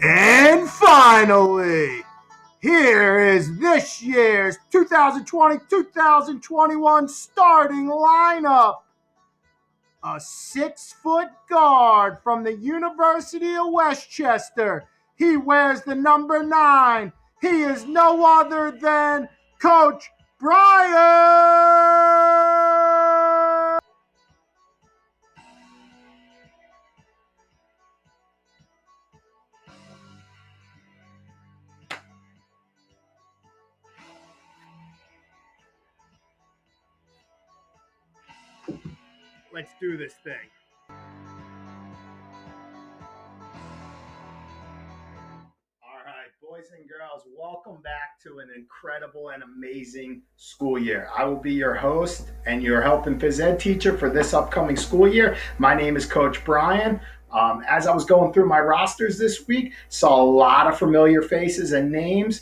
And finally, here is this year's 2020-2021 starting lineup. A 6-foot guard from the University of Westchester. He wears the number 9. He is no other than Coach Bryan. Let's do this thing. All right, boys and girls, welcome back to an incredible and amazing school year. I will be your host and your health and phys ed teacher for this upcoming school year. My name is Coach Bryan. As I was going through my rosters this week, saw a lot of familiar faces and names.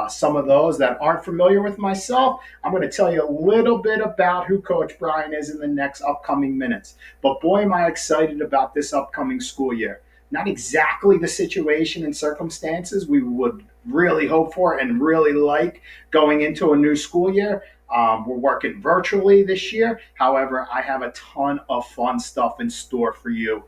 Some of those that aren't familiar with myself, I'm going to tell you a little bit about who Coach Bryan is in the next upcoming minutes. But boy, am I excited about this upcoming school year. Not exactly the situation and circumstances we would really hope for and really like going into a new school year. We're working virtually this year. However, I have a ton of fun stuff in store for you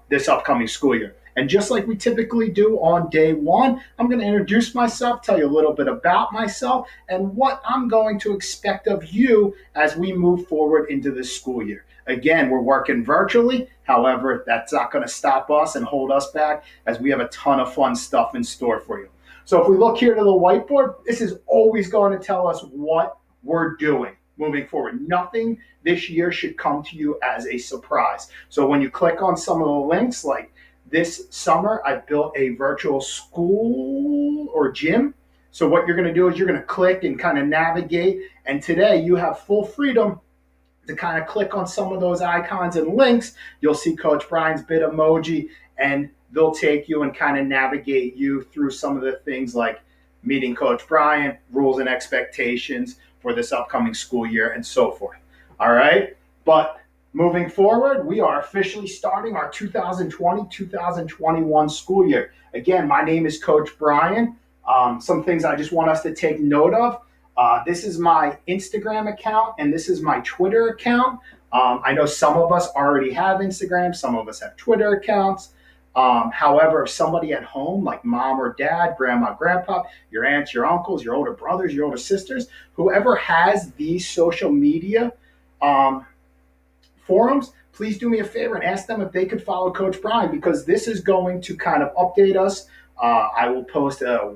this upcoming school year. And just like we typically do on day one, I'm going to introduce myself, tell you a little bit about myself, and what I'm going to expect of you as we move forward into this school year. Again, we're working virtually. However, that's not going to stop us and hold us back as we have a ton of fun stuff in store for you. So if we look here to the whiteboard, this is always going to tell us what we're doing moving forward. Nothing this year should come to you as a surprise. So when you click on some of the links, like this summer, I built a virtual school or gym. So what you're going to do is you're going to click and kind of navigate. And today you have full freedom to kind of click on some of those icons and links. You'll see Coach Bryan's bit emoji, and they'll take you and kind of navigate you through some of the things like meeting Coach Bryan, rules and expectations for this upcoming school year, and so forth. All right. But moving forward, we are officially starting our 2020-2021 school year. Again, my name is Coach Bryan. Some things I just want us to take note of. This is my Instagram account and this is my Twitter account. I know some of us already have Instagram, some of us have Twitter accounts. However, if somebody at home, like mom or dad, grandma, grandpa, your aunts, your uncles, your older brothers, your older sisters, whoever has these social media forums, please do me a favor and ask them if they could follow Coach Bryan, because this is going to kind of update us. I will post a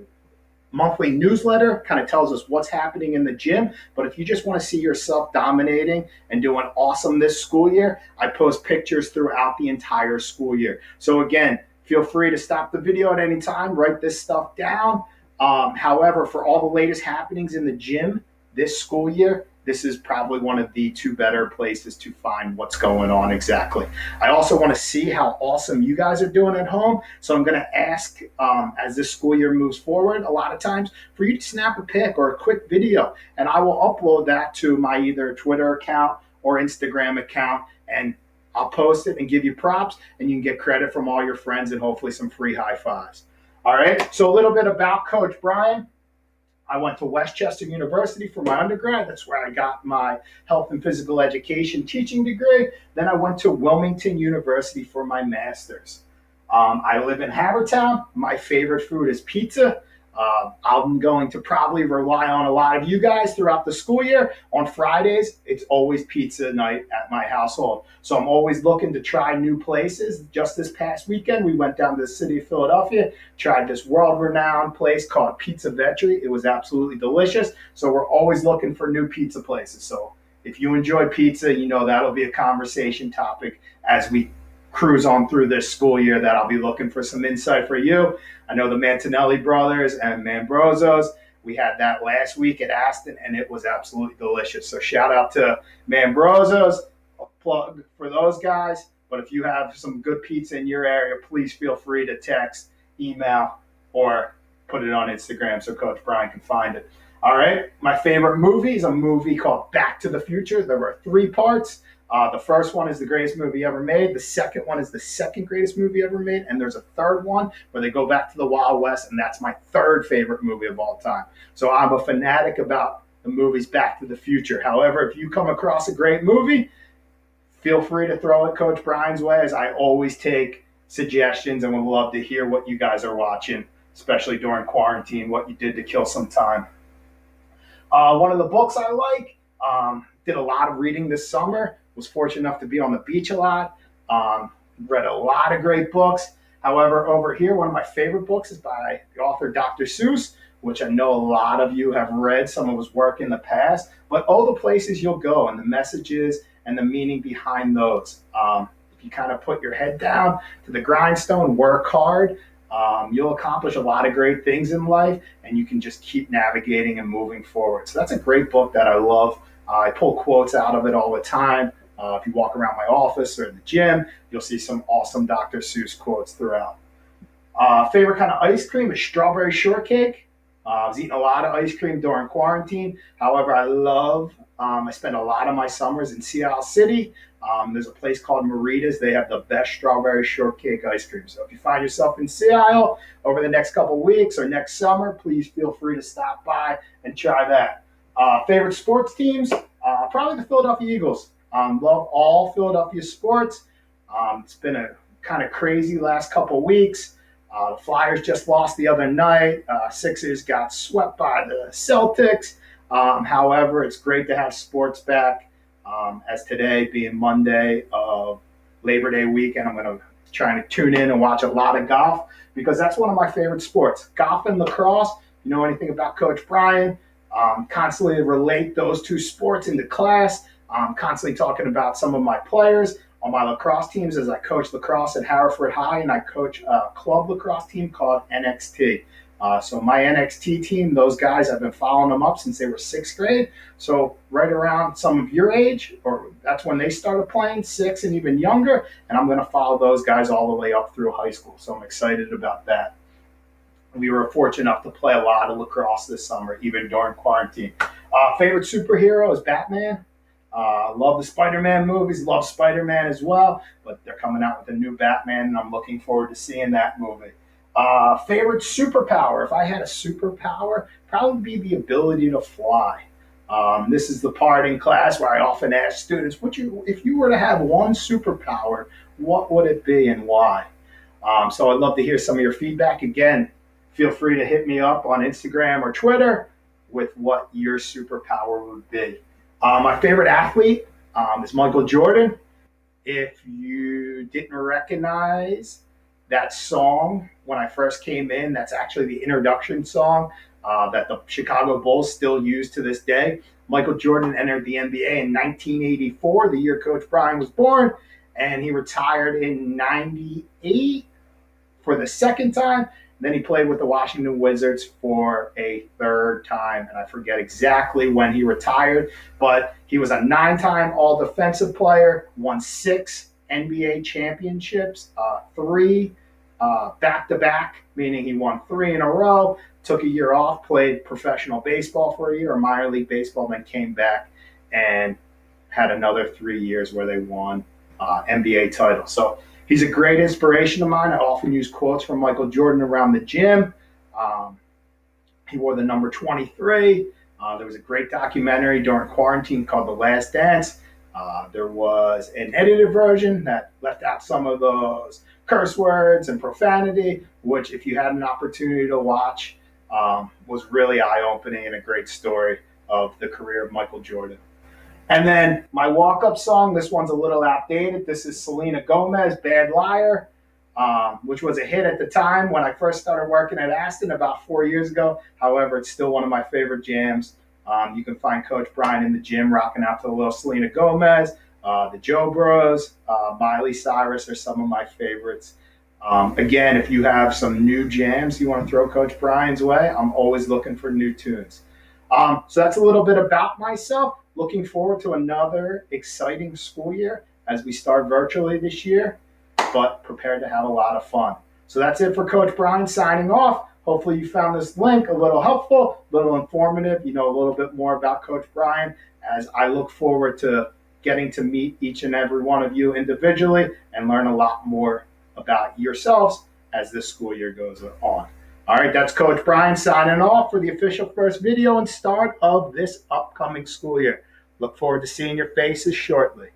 monthly newsletter, kind of tells us what's happening in the gym. But if you just want to see yourself dominating and doing awesome this school year, I post pictures throughout the entire school year. So again, feel free to stop the video at any time, write this stuff down. However, for all the latest happenings in the gym this school year, this is probably one of the 2 better places to find what's going on exactly. I also want to see how awesome you guys are doing at home. So I'm going to ask, as this school year moves forward, a lot of times for you to snap a pic or a quick video, and I will upload that to my either Twitter account or Instagram account, and I'll post it and give you props, and you can get credit from all your friends and hopefully some free high fives. All right, so a little bit about Coach Bryan. I went to Westchester University for my undergrad. That's where I got my health and physical education teaching degree. Then I went to Wilmington University for my master's. I live in Havertown. My favorite food is pizza. I'm going to probably rely on a lot of you guys throughout the school year. On Fridays, it's always pizza night at my household. So I'm always looking to try new places. Just this past weekend, we went down to the city of Philadelphia, tried this world-renowned place called Pizza Vetri. It was absolutely delicious. So we're always looking for new pizza places. So if you enjoy pizza, you know that'll be a conversation topic as we cruise on through this school year, that I'll be looking for some insight for you. I know the Mantinelli brothers and Mambrozos, we had that last week at Aston, and it was absolutely delicious. So shout out to Mambrozos, a plug for those guys. But if you have some good pizza in your area, please feel free to text, email, or put it on Instagram so Coach Bryan can find it. All right, my favorite movie is a movie called Back to the Future. There were 3 parts. The first one is the greatest movie ever made. The second one is the second greatest movie ever made. And there's a third one where they go back to the Wild West, and that's my third favorite movie of all time. So I'm a fanatic about the movies Back to the Future. However, if you come across a great movie, feel free to throw it Coach Bryan's way, as I always take suggestions and would love to hear what you guys are watching, especially during quarantine, what you did to kill some time. One of the books I like, did a lot of reading this summer, was fortunate enough to be on the beach a lot, read a lot of great books. However, over here, one of my favorite books is by the author Dr. Seuss, which I know a lot of you have read some of his work in the past, but All the Places You'll Go and the messages and the meaning behind those. If you kind of put your head down to the grindstone, work hard, you'll accomplish a lot of great things in life, and you can just keep navigating and moving forward. So that's a great book that I love. I pull quotes out of it all the time. If you walk around my office or the gym, you'll see some awesome Dr. Seuss quotes throughout. Favorite kind of ice cream is strawberry shortcake. I was eating a lot of ice cream during quarantine. However, I spend a lot of my summers in Seattle City. There's a place called Marita's. They have the best strawberry shortcake ice cream. So if you find yourself in Seattle over the next couple weeks or next summer, please feel free to stop by and try that. Favorite sports teams? Probably the Philadelphia Eagles. Love all Philadelphia sports. It's been a kind of crazy last couple weeks. The Flyers just lost the other night. Sixers got swept by the Celtics. However, it's great to have sports back. As today being Monday of Labor Day weekend, I'm going to try to tune in and watch a lot of golf, because that's one of my favorite sports. Golf and lacrosse. If you know anything about Coach Bryan, constantly relate those two sports into class. Constantly talking about some of my players on my lacrosse teams, as I coach lacrosse at Hereford High, and I coach a club lacrosse team called NXT. So my NXT team, those guys, I've been following them up since they were sixth grade. So right around some of your age, or that's when they started playing, 6 and even younger. And I'm going to follow those guys all the way up through high school. So I'm excited about that. We were fortunate enough to play a lot of lacrosse this summer, even during quarantine. Favorite superhero is Batman. Love the Spider-Man movies, love Spider-Man as well, but they're coming out with a new Batman, and I'm looking forward to seeing that movie. Favorite superpower? If I had a superpower, probably be the ability to fly. This is the part in class where I often ask students, if you were to have one superpower, what would it be and why? So I'd love to hear some of your feedback. Again, feel free to hit me up on Instagram or Twitter with what your superpower would be. My favorite athlete is Michael Jordan. If you didn't recognize that song when I first came in, that's actually the introduction song that the Chicago Bulls still use to this day. Michael Jordan entered the NBA in 1984, the year Coach Bryan was born, and he retired in 98 for the second time. Then he played with the Washington Wizards for a third time, and I forget exactly when he retired, but he was a 9-time All-Defensive player, won 6 NBA championships, 3 back-to-back, meaning he won 3 in a row, took a year off, played professional baseball for a year, or minor league baseball, then came back and had another 3 years where they won NBA titles. So he's a great inspiration of mine. I often use quotes from Michael Jordan around the gym. He wore the number 23. There was a great documentary during quarantine called The Last Dance. There was an edited version that left out some of those curse words and profanity, which, if you had an opportunity to watch, was really eye-opening and a great story of the career of Michael Jordan. And then my walk-up song, this one's a little outdated. This is Selena Gomez, Bad Liar, which was a hit at the time when I first started working at Aston about 4 years ago. However, it's still one of my favorite jams. You can find Coach Bryan in the gym rocking out to a little Selena Gomez, the Joe Bros, Miley Cyrus are some of my favorites. Again, if you have some new jams you want to throw Coach Bryan's way, I'm always looking for new tunes. So that's a little bit about myself. Looking forward to another exciting school year as we start virtually this year, but prepared to have a lot of fun. So that's it for Coach Bryan signing off. Hopefully you found this link a little helpful, a little informative. You know a little bit more about Coach Bryan as I look forward to getting to meet each and every one of you individually and learn a lot more about yourselves as this school year goes on. All right, that's Coach Bryan signing off for the official first video and start of this upcoming school year. Look forward to seeing your faces shortly.